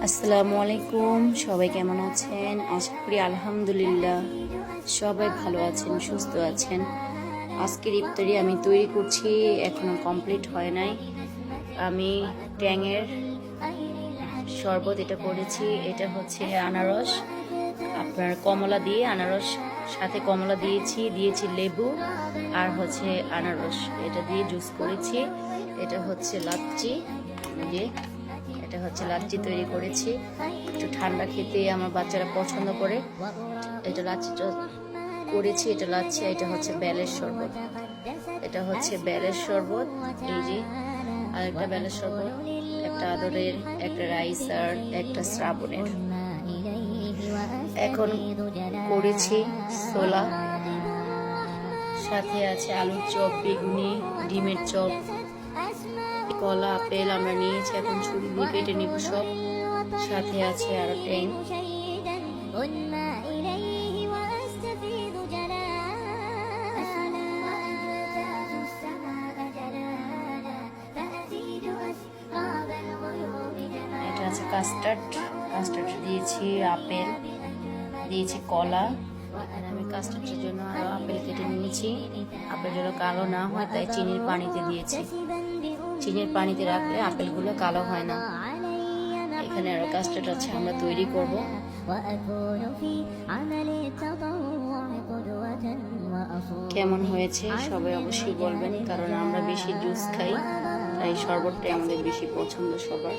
আসসালামু আলাইকুম, সবাই কেমন আছেন? আশা করি আলহামদুলিল্লাহ সবাই ভালো আছেন, সুস্থ আছেন। আজকের ইফতারি আমি তৈরি করছি, এখনো কমপ্লিট হয় নাই। আমি ট্যাংয়ের শরবত এটা করেছি। এটা হচ্ছে আনারস, আপনার কমলা দিয়ে আনারস, সাথে কমলা দিয়েছি লেবু আর হচ্ছে আনারস, এটা দিয়ে জুস করেছি। এটা হচ্ছে লাচ্ছি, এটা হচ্ছে লাচ্ছি তৈরি করেছি। একটু ঠান্ডা খেতে আমার বাচ্চারা পছন্দ করে। এটা লাচ্ছিটা করেছি, এটা লাচ্ছি। এটা হচ্ছে বেলের শরবত, এটা হচ্ছে বেলের শরবত। এই যে আরেকটা বেলের শরবত, একটা আদরের, একটা রাইসার, একটা শ্রাবণের। এখন করেছি ছোলা, সাথে আছে আলুর চপ, বেগুনি, ডিমের চপ, কলা, আপেল আমরা নিয়েছি। এখন ছুরি দিয়ে কেটে নিব সব। সাথে আছে আরো ট্যাং। এটা আছে কাস্টার্ড দিয়েছি, আপেল দিয়েছি, কলা। আমি কাস্টার্ডের জন্য আরো আপেল কেটে নিয়েছি। আপেল যেন কালো না হয় তাই চিনির পানিতে দিয়েছি। চিনির পানিতে রাখলে আপেলগুলো কালো হয় না। এখানে আরো কাস্টার্ড আছে, আমরা তৈরি করব। কেমন হয়েছে সবাই অবশ্যই বলবেন, কারণ আমরা বেশি জুস খাই, তাই শরবতটাই আমাদের বেশি পছন্দ সবার।